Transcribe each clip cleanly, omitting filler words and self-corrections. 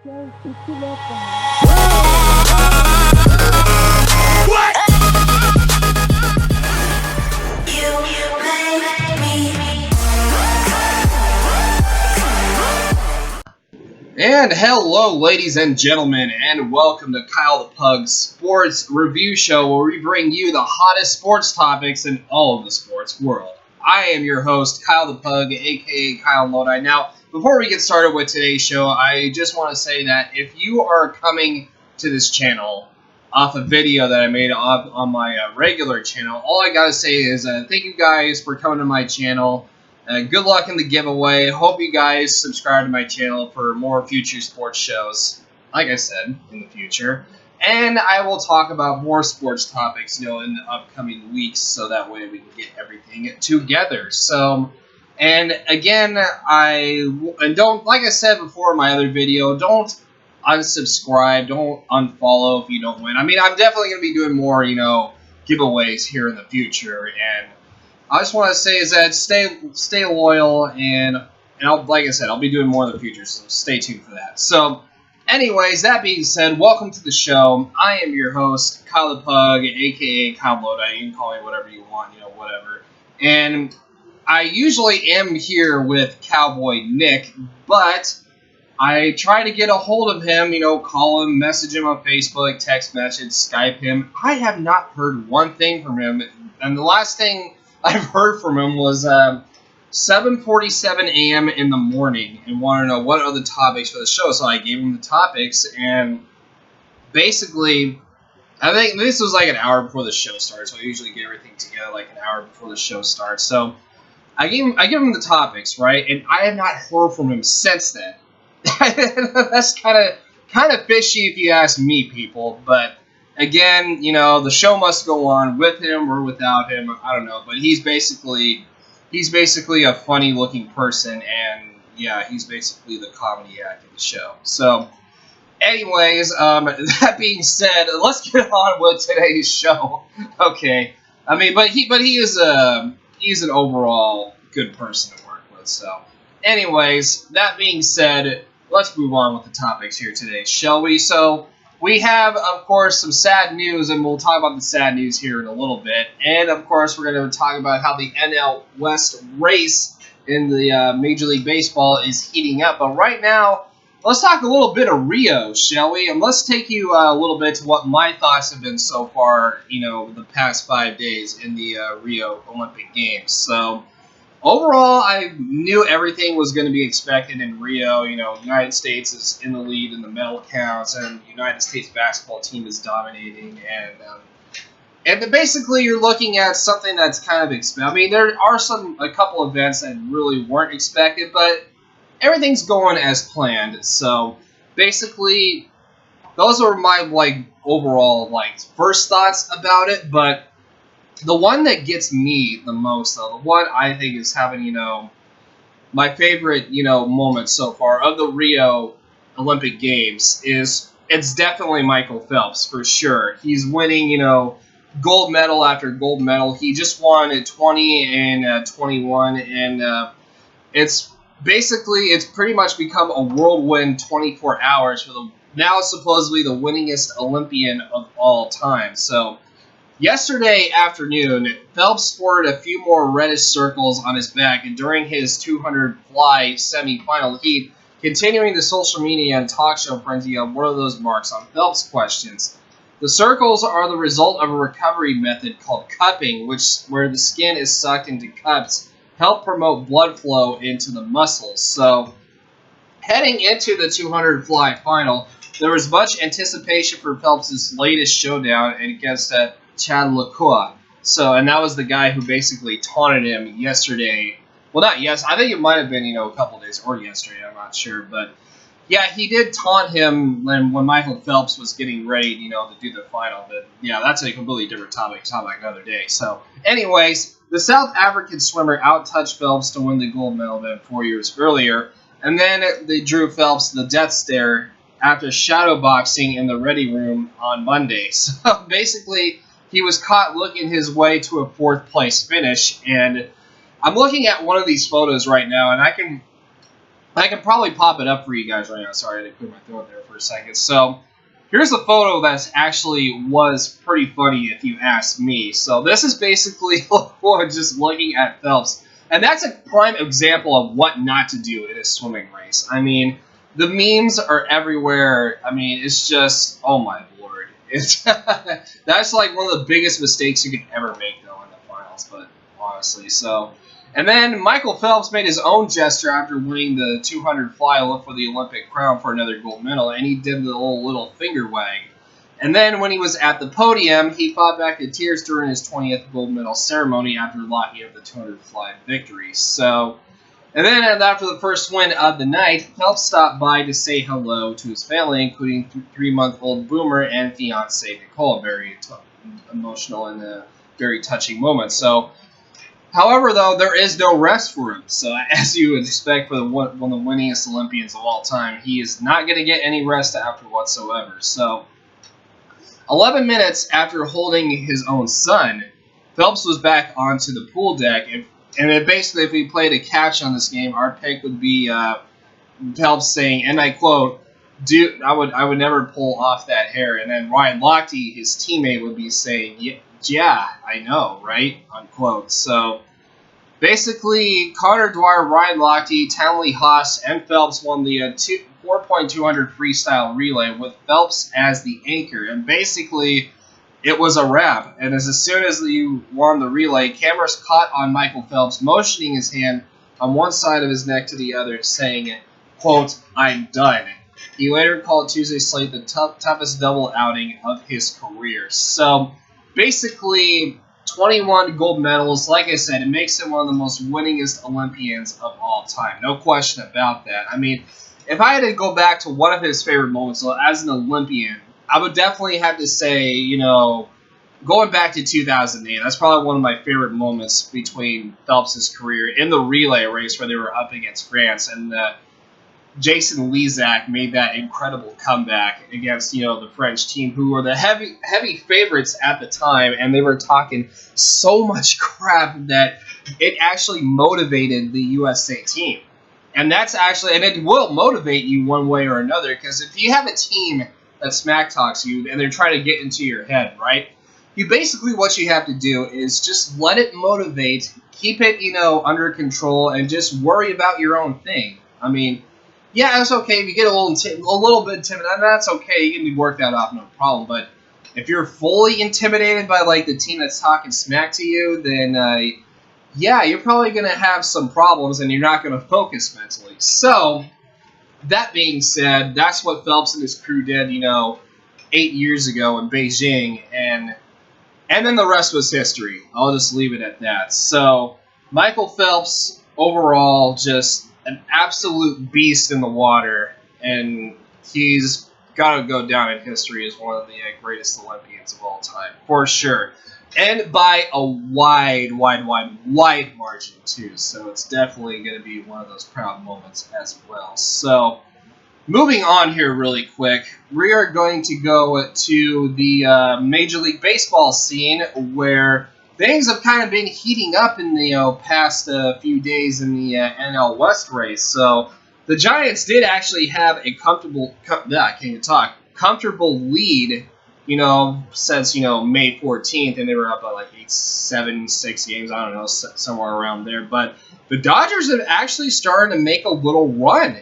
Joe, it's too late for me. And hello, ladies and gentlemen, and welcome to Kyle the Pug's Sports Review Show, where we bring you the hottest sports topics in all of the sports world. I am your host, Kyle the Pug, aka Kyle Lodi. Now, before we get started with today's show, I just want to say that if you are coming to this channel off a video that I made on my regular channel, all I gotta say is thank you guys for coming to my channel. Good luck in the giveaway. Hope you guys subscribe to my channel for more future sports shows, like I said, in the future. And I will talk about more sports topics, in the upcoming weeks, so that way we can get everything together. So, and again, don't, like I said before in my other video, don't unsubscribe, don't unfollow if you don't win. I mean, I'm definitely going to be doing more, giveaways here in the future, and I just want to say is that stay loyal, and like I said, I'll be doing more in the future, so stay tuned for that. So, anyways, that being said, welcome to the show. I am your host, Kyle the Pug, aka Kyle Lodi. You can call me whatever you want, whatever. And I usually am here with Cowboy Nick, but I try to get a hold of him, call him, message him on Facebook, text message, Skype him. I have not heard one thing from him, and the last thing I've heard from him was 7:47 a.m. in the morning and wanted to know what are the topics for the show. So I gave him the topics, and basically, I think this was like an hour before the show starts. So I usually get everything together like an hour before the show starts. So I give him the topics, right? And I have not heard from him since then. That's kind of fishy if you ask me, people, but. Again, the show must go on with him or without him. I don't know, but he's basically a funny-looking person, and yeah, he's basically the comedy act of the show. So, anyways, that being said, let's get on with today's show. Okay, I mean, but he is he's an overall good person to work with. So, anyways, that being said, let's move on with the topics here today, shall we? So. We have, of course, some sad news, and we'll talk about the sad news here in a little bit. And, of course, we're going to talk about how the NL West race in the Major League Baseball is heating up. But right now, let's talk a little bit of Rio, shall we? And let's take you a little bit to what my thoughts have been so far, the past 5 days in the Rio Olympic Games. So, overall, I knew everything was going to be expected in Rio. United States is in the lead in the medal counts, and the United States basketball team is dominating. And basically, you're looking at something that's kind of expected. I mean, there are a couple events that really weren't expected, but everything's going as planned. So, basically, those are my overall first thoughts about it, but. The one that gets me the most, though, the one I think is having, my favorite, moment so far of the Rio Olympic Games it's definitely Michael Phelps, for sure. He's winning, gold medal after gold medal. He just won at 20 and 21, and it's pretty much become a whirlwind 24 hours for now supposedly the winningest Olympian of all time. So, yesterday afternoon, Phelps sported a few more reddish circles on his back, and during his 200 fly semifinal heat, continuing the social media and talk show frenzy of what are those marks on Phelps questions. The circles are the result of a recovery method called cupping, where the skin is sucked into cups, help promote blood flow into the muscles. So, heading into the 200 fly final, there was much anticipation for Phelps' latest showdown against Chad Lacroix. So, and that was the guy who basically taunted him yesterday. Well, not yes. I think it might have been, a couple days or yesterday. I'm not sure. But, yeah, he did taunt him when Michael Phelps was getting ready, to do the final. But, yeah, that's a completely different topic. Talk about another day. So, anyways, the South African swimmer out-touched Phelps to win the gold medal then 4 years earlier. And then they drew Phelps the death stare after shadowboxing in the ready room on Monday. So, basically, he was caught looking his way to a fourth-place finish, and I'm looking at one of these photos right now, and I can probably pop it up for you guys right now. Sorry, I had to clear my throat there for a second. So here's a photo that actually was pretty funny if you ask me. So this is basically just looking at Phelps. And that's a prime example of what not to do in a swimming race. I mean, the memes are everywhere. I mean, it's just, oh my lord. It's that's like one of the biggest mistakes you could ever make, though, in the finals. But honestly, so. And then Michael Phelps made his own gesture after winning the 200 fly look for the Olympic crown for another gold medal, and he did the old little finger wag. And then when he was at the podium, he fought back the tears during his 20th gold medal ceremony after locking up the 200 fly victory. So, and then after the first win of the night, Phelps stopped by to say hello to his family, including 3-month-old Boomer and fiance Nicole. Very emotional and a very touching moment. So. However, though, there is no rest for him. So, as you would expect for one of the winningest Olympians of all time, he is not going to get any rest after whatsoever. So, 11 minutes after holding his own son, Phelps was back onto the pool deck. Basically, if we played a catch on this game, our pick would be Phelps saying, and I quote, "Dude, I would never pull off that hair." And then Ryan Lochte, his teammate, would be saying, "Yeah, I know, right?" Unquote. So basically, Connor Dwyer, Ryan Lochte, Townley Haas, and Phelps won the 4.200 freestyle relay with Phelps as the anchor. And basically, it was a wrap. And as soon as you won the relay, cameras caught on Michael Phelps motioning his hand on one side of his neck to the other, saying, quote, "I'm done." He later called Tuesday's slate the toughest double outing of his career. So basically, 21 gold medals. Like I said, it makes him one of the most winningest Olympians of all time. No question about that. I mean, if I had to go back to one of his favorite moments as an Olympian, I would definitely have to say, going back to 2008, that's probably one of my favorite moments between Phelps' career in the relay race where they were up against France. And Jason Lezak made that incredible comeback against, the French team, who were the heavy favorites at the time, and they were talking so much crap that it actually motivated the USA team. And it will motivate you one way or another, because if you have a team that smack talks you and they're trying to get into your head, right? What you have to do is just let it motivate, keep it, under control, and just worry about your own thing. I mean, yeah, it's okay if you get a little bit intimidated. That's okay. You can be worked that off, no problem. But if you're fully intimidated by the team that's talking smack to you, then you're probably gonna have some problems, and you're not gonna focus mentally. So that being said, that's what Phelps and his crew did, 8 years ago in Beijing, and then the rest was history. I'll just leave it at that. So Michael Phelps, overall, just an absolute beast in the water, and he's got to go down in history as one of the greatest Olympians of all time, for sure. And by a wide margin, too. So it's definitely going to be one of those proud moments as well. So moving on here really quick, we are going to go to the Major League Baseball scene, where things have kind of been heating up in the past few days in the NL West race. So the Giants did actually have a comfortable lead, since May 14th, and they were up by 6 games. I don't know, somewhere around there. But the Dodgers have actually started to make a little run.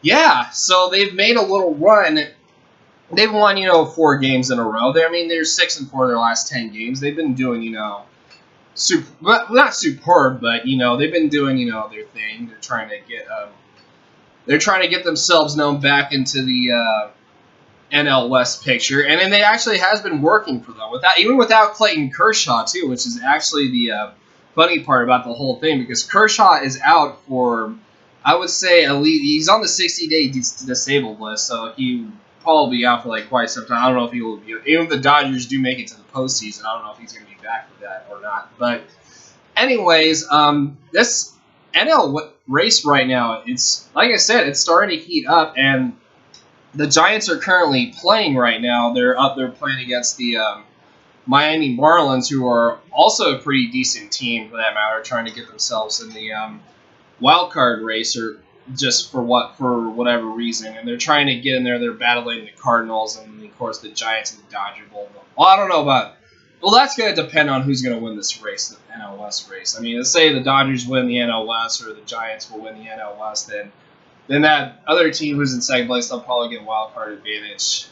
Yeah, so they've made a little run. They've won, 4 games in a row. They're 6-4 their last 10 games. They've been doing, not superb, but they've been doing their thing. They're trying to get themselves known back into the NL West picture, and then it actually has been working for them without Clayton Kershaw too, which is actually the funny part about the whole thing, because Kershaw is out for, I would say, at least he's on the 60-day disabled list, so he probably be out for quite some time. I don't know if he will be. Even if the Dodgers do make it to the postseason, I don't know if he's going to be back for that or not. But anyways, this NL race right now, it's like I said, it's starting to heat up, and the Giants are currently playing right now. They're playing against the Miami Marlins, who are also a pretty decent team for that matter, trying to get themselves in the wild card race, or just for whatever reason, and they're trying to get in there. They're battling the Cardinals and of course the Giants and the Dodgers. Well, I don't know about. Well, that's going to depend on who's going to win this race, the NL West race. I mean, let's say the Dodgers win the NL West or the Giants will win the NL West, then that other team who's in second place, they'll probably get wild card advantage,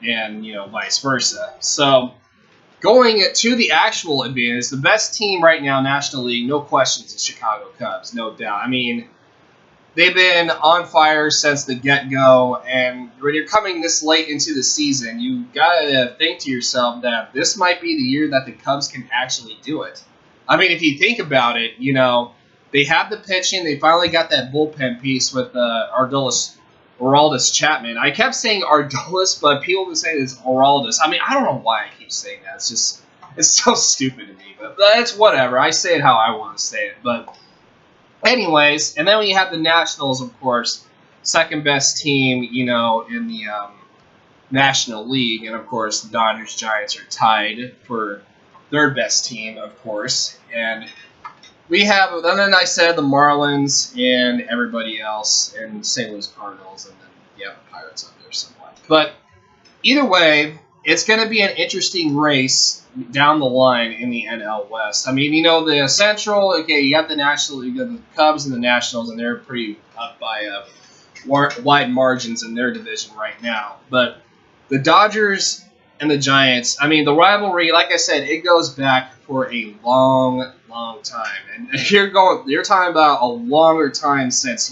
and vice versa. So going to the actual advantage, the best team right now, National League, no questions, the Chicago Cubs, no doubt. I mean, they've been on fire since the get-go, and when you're coming this late into the season, you gotta think to yourself that this might be the year that the Cubs can actually do it. I mean, if you think about it, they have the pitching. They finally got that bullpen piece with Aroldis Chapman. I kept saying Aroldis, but people have been saying it's Aroldis. I mean, I don't know why I keep saying that. It's so stupid to me, but that's whatever. I say it how I want to say it, but anyways, and then when you have the Nationals, of course, second best team, in the National League, and of course the Dodgers, Giants are tied for third best team, of course, and we have, and then I said the Marlins and everybody else, and St. Louis Cardinals, and then the Pirates up there somewhat. But either way, it's going to be an interesting race down the line in the NL West. I mean, the Central, okay, you got the National, you got the Cubs and the Nationals, and they're pretty up by wide margins in their division right now. But the Dodgers and the Giants, I mean, the rivalry, like I said, it goes back for a long, long time. And you're talking about a longer time since,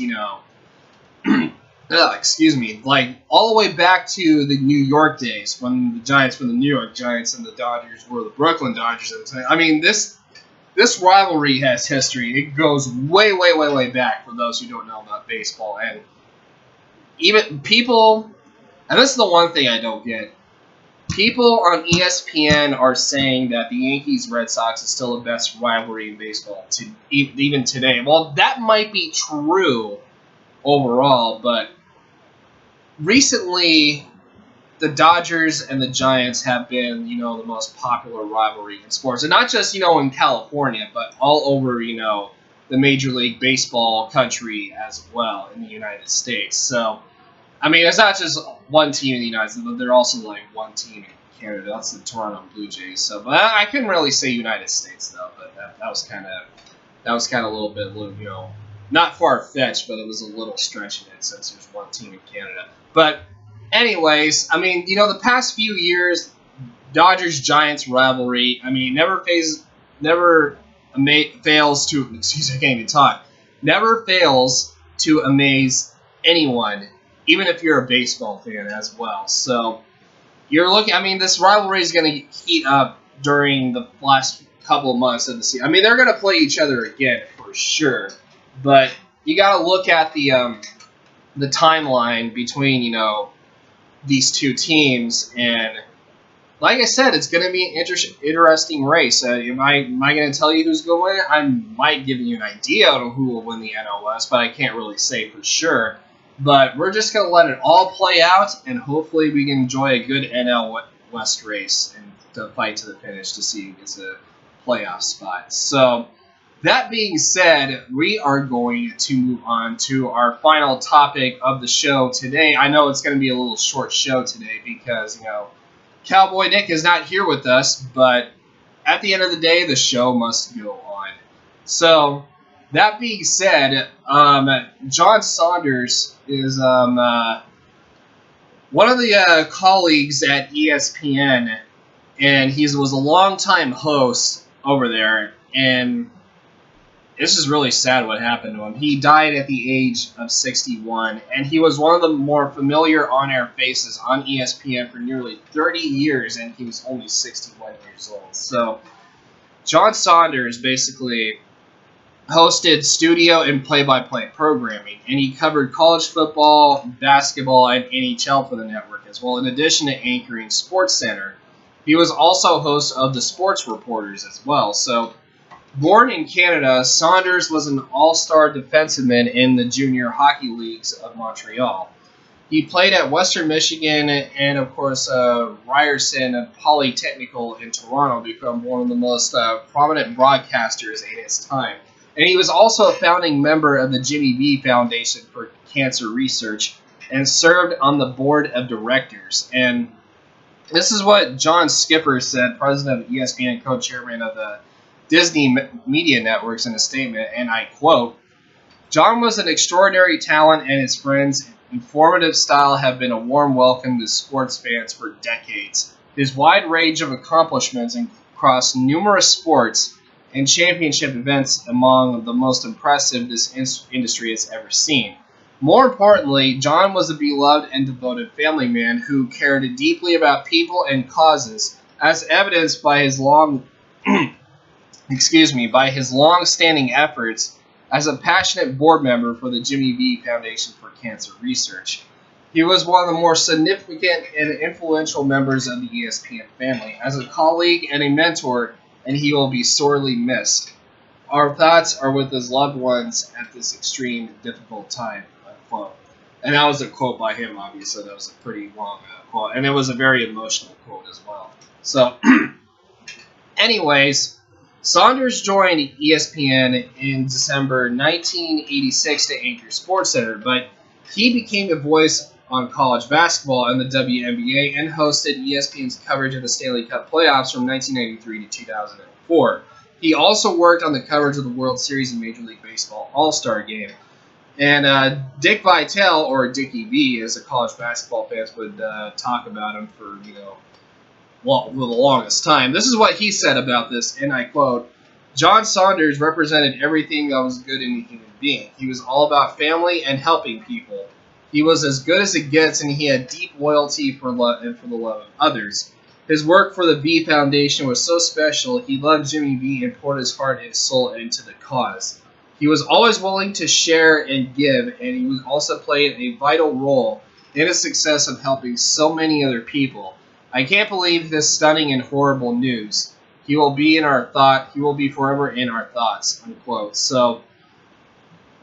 like all the way back to the New York days when the Giants were the New York Giants and the Dodgers were the Brooklyn Dodgers at the time. I mean, this rivalry has history. It goes way, way, way, way back for those who don't know about baseball. And even people, and this is the one thing I don't get, people on ESPN are saying that the Yankees-Red Sox is still the best rivalry in baseball even today. Well, that might be true overall, but recently the Dodgers and the Giants have been, the most popular rivalry in sports. And not just, in California, but all over, the Major League Baseball country as well in the United States. So, I mean, it's not just one team in the United States, but they're also like one team in Canada. That's the Toronto Blue Jays. So, but I couldn't really say United States though. But that was kind of a little bit, not far-fetched, but it was a little stretching it since there's one team in Canada. But anyways, I mean, the past few years, Dodgers-Giants rivalry, I mean, never fails to amaze anyone, even if you're a baseball fan as well. So you're looking, I mean, this rivalry is going to heat up during the last couple of months of the season. I mean, they're going to play each other again for sure, but you got to look at the timeline between, these two teams, and like I said, it's going to be an interesting race. Am I going to tell you who's going to win? I might give you an idea of who will win the NL West, but I can't really say for sure. But we're just going to let it all play out, and hopefully we can enjoy a good NL West race and to fight to the finish to see who gets a playoff spot. So that being said, we are going to move on to our final topic of the show today. I know it's going to be a little short show today because, Cowboy Nick is not here with us, but at the end of the day, the show must go on. So that being said, John Saunders is one of the colleagues at ESPN, and he was a longtime host over there, and this is really sad what happened to him. He died at the age of 61, and he was one of the more familiar on-air faces on ESPN for nearly 30 years, and he was only 61 years old. So John Saunders basically hosted studio and play-by-play programming, and he covered college football, basketball, and NHL for the network as well, in addition to anchoring SportsCenter. He was also host of the Sports Reporters as well. So born in Canada, Saunders was an all-star defenseman in the junior hockey leagues of Montreal. He played at Western Michigan and, of course, Ryerson Polytechnical in Toronto, become one of the most prominent broadcasters in his time. And he was also a founding member of the Jimmy V Foundation for Cancer Research and served on the board of directors. And this is what John Skipper said, president of ESPN, co-chairman of the Disney Media Networks, in a statement, and I quote, "John was an extraordinary talent, and his friends' informative style have been a warm welcome to sports fans for decades. His wide range of accomplishments across numerous sports and championship events among the most impressive this industry has ever seen. More importantly, John was a beloved and devoted family man who cared deeply about people and causes, as evidenced by his by his long-standing efforts as a passionate board member for the Jimmy V Foundation for Cancer Research. He was one of the more significant and influential members of the ESPN family, as a colleague and a mentor, and he will be sorely missed. Our thoughts are with his loved ones at this extreme, difficult time," unquote. And that was a quote by him, obviously. That was a pretty long quote, and it was a very emotional quote as well. So, anyways, Saunders joined ESPN in December 1986 to anchor SportsCenter, but he became a voice on college basketball and the WNBA and hosted ESPN's coverage of the Stanley Cup playoffs from 1993 to 2004. He also worked on the coverage of the World Series and Major League Baseball All-Star Game. And Dick Vitale, or Dickie V, as the college basketball fans would talk about him for, the longest time. This is what he said about this, and I quote, "John Saunders represented everything that was good in a human being. He was all about family and helping people. He was as good as it gets, and he had deep loyalty for love and for the love of others. His work for the V Foundation was so special. He loved Jimmy V and poured his heart and his soul into the cause. He was always willing to share and give, and he was also played a vital role in the success of helping so many other people. I can't believe this stunning and horrible news. He will be forever in our thoughts," unquote. So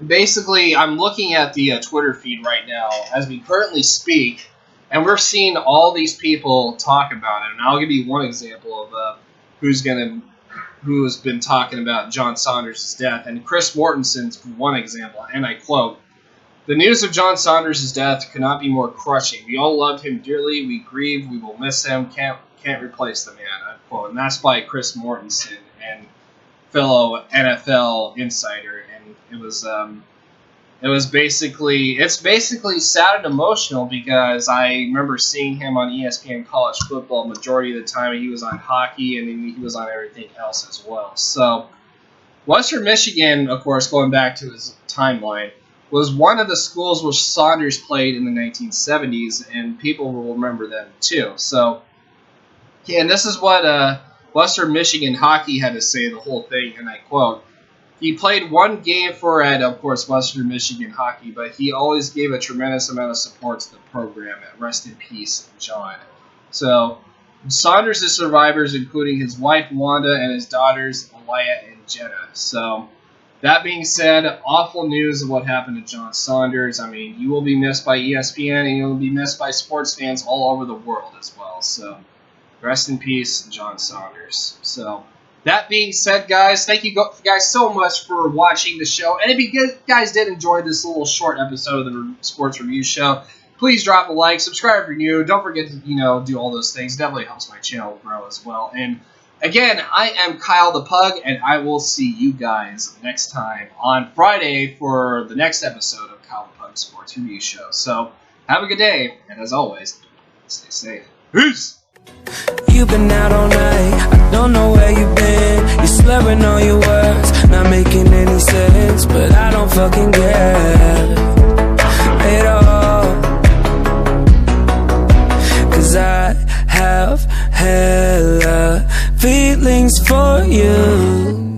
basically, I'm looking at the Twitter feed right now as we currently speak, and we're seeing all these people talk about it. And I'll give you one example of who has been talking about John Saunders' death. And Chris Mortenson's one example, and I quote, "The news of John Saunders' death could not be more crushing. We all loved him dearly. We grieve. We will miss him. Can't replace the man," unquote. And that's by Chris Mortensen and fellow NFL insider. And it's basically sad and emotional because I remember seeing him on ESPN college football majority of the time. He was on hockey and he was on everything else as well. So Western Michigan, of course, going back to his timeline, was one of the schools which Saunders played in the 1970s, and people will remember them too. So, and this is what Western Michigan hockey had to say, the whole thing, and I quote, "He played one game for, of course, Western Michigan hockey, but he always gave a tremendous amount of support to the program. Rest in peace, John." So, Saunders' survivors, including his wife Wanda and his daughters Aliyah and Jenna. So, that being said, awful news of what happened to John Saunders. I mean, you will be missed by ESPN, and you will be missed by sports fans all over the world as well. So, rest in peace, John Saunders. So, that being said, guys, thank you guys so much for watching the show. And if you guys did enjoy this little short episode of the Sports Review Show, please drop a like, subscribe if you're new. Don't forget to, do all those things. Definitely helps my channel grow as well. And again, I am Kyle the Pug, and I will see you guys next time on Friday for the next episode of Kyle the Pug Sports Review Show. So, have a good day, and as always, stay safe. Peace! You've been out all night, I don't know where you've been. You're slurring on your words, not making any sense. But I don't fucking care at all, 'cause I have hella feelings for you.